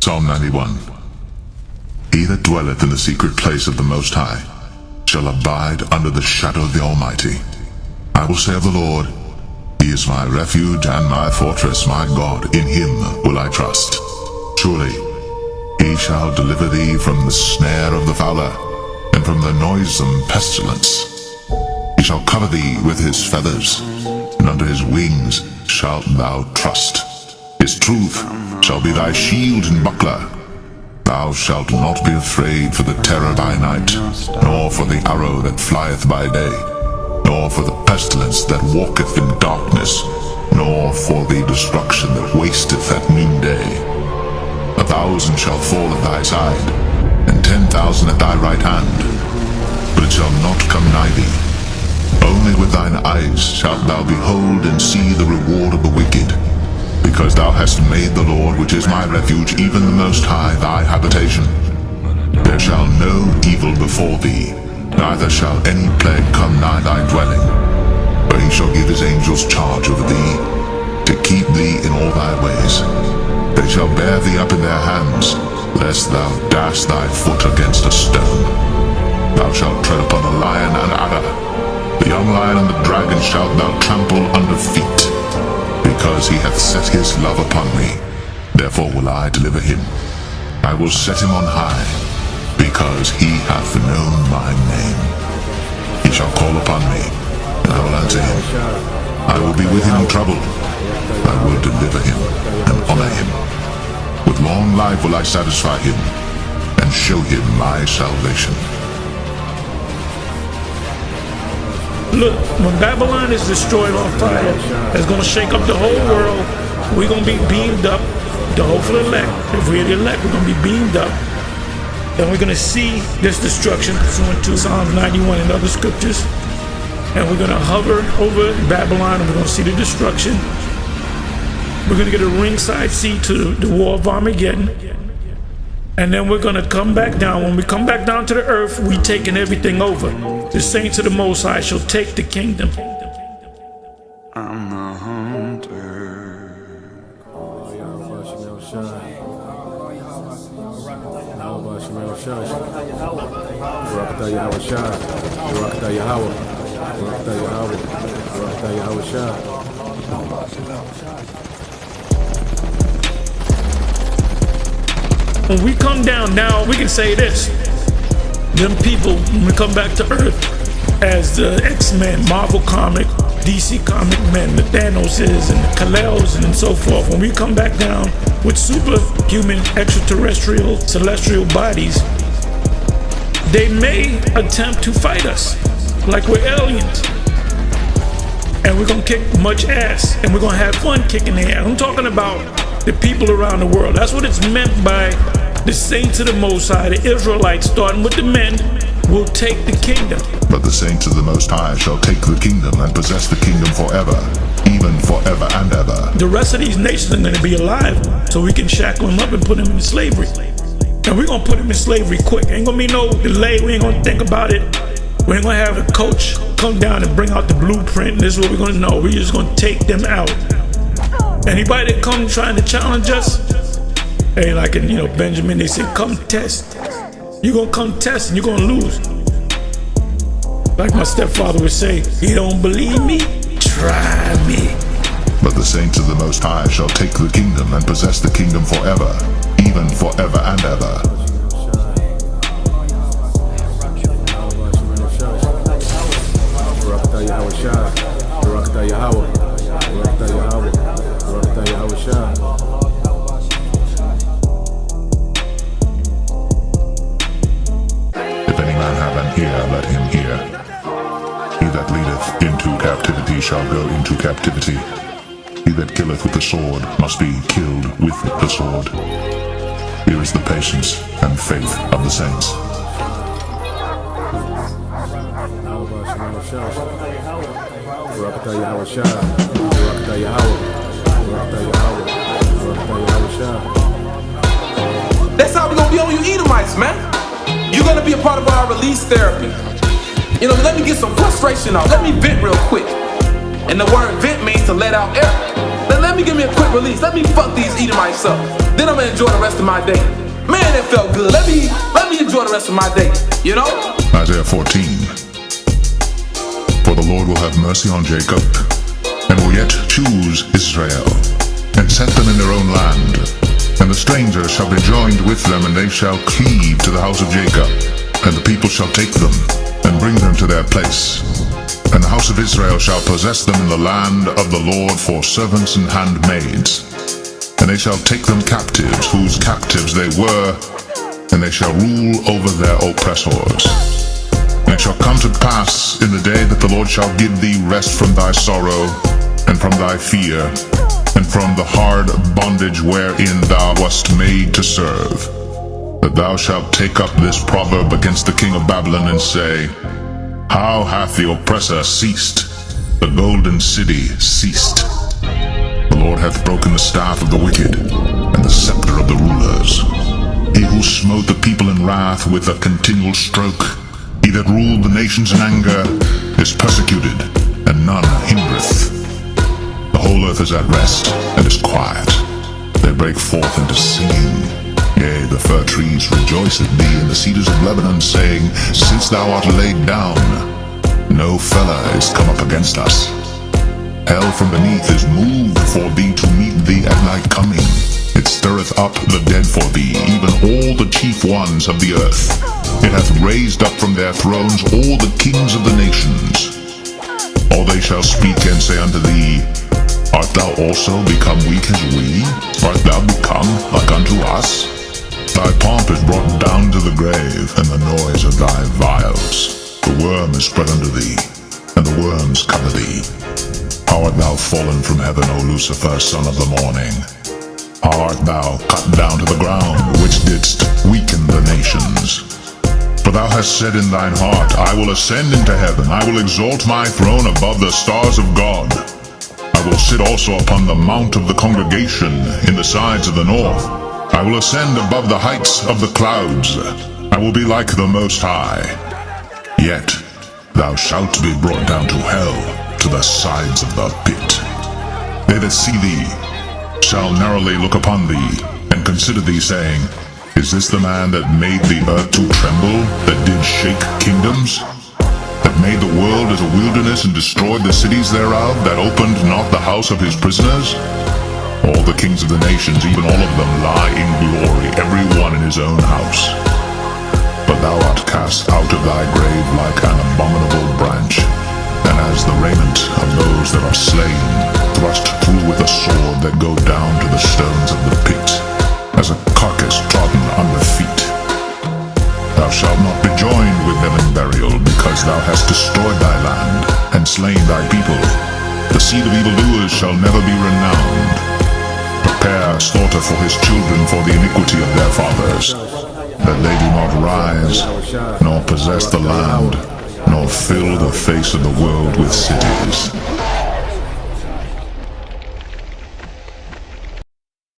Psalm 91. He that dwelleth in the secret place of the Most High shall abide under the shadow of the Almighty. I will say of the Lord, He is my refuge and my fortress, my God, in Him will I trust. Surely He shall deliver thee from the snare of the fowler, and from the noisome pestilence. He shall cover thee with His feathers, and under His wings shalt thou trust. His truth shall be thy shield and buckler. Thou shalt not be afraid for the terror by night, nor for the arrow that flieth by day, nor for the pestilence that walketh in darkness, nor for the destruction that wasteth at noonday. 1,000 shall fall at thy side, and 10,000 at thy right hand, but it shall not come nigh thee. Only with thine eyes shalt thou behold and see the reward of the wicked, because thou hast made the Lord, which is my refuge, even the Most High, thy habitation. There shall no evil befall thee, neither shall any plague come nigh thy dwelling. For He shall give His angels charge over thee, to keep thee in all thy ways. They shall bear thee up in their hands, lest thou dash thy foot against a stone. Thou shalt tread upon the lion and adder, the young lion and the dragon shalt thou trample under feet. Because He hath set His love upon me, therefore will I deliver him. I will set him on high, because he hath known my name. He shall call upon me, and I will answer him. I will be with him in trouble. I will deliver him and honor him. With long life will I satisfy him, and show him my salvation. Look, when Babylon is destroyed on fire, it's going to shake up the whole world. We're going to be beamed up. The hopeful elect, if we're the elect, we're going to be beamed up. And we're going to see this destruction pursuant to Psalms 91 and other scriptures. And we're going to hover over Babylon, and we're going to see the destruction. We're going to get a ringside seat to the war of Armageddon. And then we're going to come back down. When we come back down to the earth, we taking everything over. The saints of the Most High shall take the kingdom. I'm the hunter. When we come down now, we can say this. Them people, when we come back to Earth, as the X-Men, Marvel comic, DC comic men, the Thanoses and the Kal-Els and so forth, when we come back down with superhuman, extraterrestrial, celestial bodies, they may attempt to fight us like we're aliens. And we're gonna kick much ass, and we're gonna have fun kicking their ass. I'm talking about the people around the world. That's what it's meant by the saints of the Most High, the Israelites, starting with the men, will take the kingdom. But the saints of the Most High shall take the kingdom and possess the kingdom forever, even forever and ever. The rest of these nations are going to be alive, so we can shackle them up and put them in slavery. And we're going to put them in slavery quick. Ain't going to be no delay. We ain't going to think about it. We ain't going to have a coach come down and bring out the blueprint. And this is what we're going to know. We're just going to take them out. Anybody that come trying to challenge us, hey, like in, Benjamin, they said, come test. You're going to come test and you're going to lose. Like my stepfather would say, you don't believe me? Try me. But the saints of the Most High shall take the kingdom and possess the kingdom forever, even forever and ever. If any man have an ear, let him hear. He that leadeth into captivity shall go into captivity. He that killeth with the sword must be killed with the sword. Here is the patience and faith of the saints. That's how we're gonna be on you Edomites, man. You're gonna be a part of our release therapy. Let me get some frustration out. Let me vent real quick. And the word vent means to let out air. Let me give me a quick release. Let me fuck these Edomites up. Then I'm gonna enjoy the rest of my day. Man, it felt good. Let me enjoy the rest of my day, you know? Isaiah 14. For the Lord will have mercy on Jacob, and will yet choose Israel, and set them in their own land. And the strangers shall be joined with them, and they shall cleave to the house of Jacob. And the people shall take them, and bring them to their place. And the house of Israel shall possess them in the land of the Lord for servants and handmaids. And they shall take them captives, whose captives they were, and they shall rule over their oppressors. And it shall come to pass in the day that the Lord shall give thee rest from thy sorrow, and from thy fear, and from the hard bondage wherein thou wast made to serve, that thou shalt take up this proverb against the king of Babylon, and say, How hath the oppressor ceased? The golden city ceased. The Lord hath broken the staff of the wicked, and the scepter of the rulers. He who smote the people in wrath with a continual stroke, he that ruled the nations in anger, is persecuted, and none hindereth. The whole earth is at rest, and is quiet. They break forth into singing. Yea, the fir trees rejoice at thee, and the cedars of Lebanon, saying, Since thou art laid down, no feller is come up against us. Hell from beneath is moved for thee to meet thee at thy coming. It stirreth up the dead for thee, even all the chief ones of the earth. It hath raised up from their thrones all the kings of the nations. All they shall speak and say unto thee, Art thou also become weak as we? Art thou become like unto us? Thy pomp is brought down to the grave, and the noise of thy vials. The worm is spread under thee, and the worms cover thee. How art thou fallen from heaven, O Lucifer, son of the morning? How art thou cut down to the ground, which didst weaken the nations? For thou hast said in thine heart, I will ascend into heaven, I will exalt my throne above the stars of God. I will sit also upon the mount of the congregation in the sides of the north. I will ascend above the heights of the clouds. I will be like the Most High. Yet thou shalt be brought down to hell, to the sides of the pit. They that see thee shall narrowly look upon thee, and consider thee, saying, Is this the man that made the earth to tremble, that did shake kingdoms? That made the world as a wilderness, and destroyed the cities thereof, that opened not the house of his prisoners? All the kings of the nations, even all of them, lie in glory, every one in his own house. But thou art cast out of thy grave like an abominable branch, and as the raiment of those that are slain, thrust through with a sword that go down to the stones of the pit, as a carcass trodden under feet. Thou shalt not be joined with them in burial, because thou hast destroyed thy land, and slain thy people. The seed of evildoers shall never be renowned. Prepare slaughter for his children for the iniquity of their fathers, that they do not rise, nor possess the land, nor fill the face of the world with cities.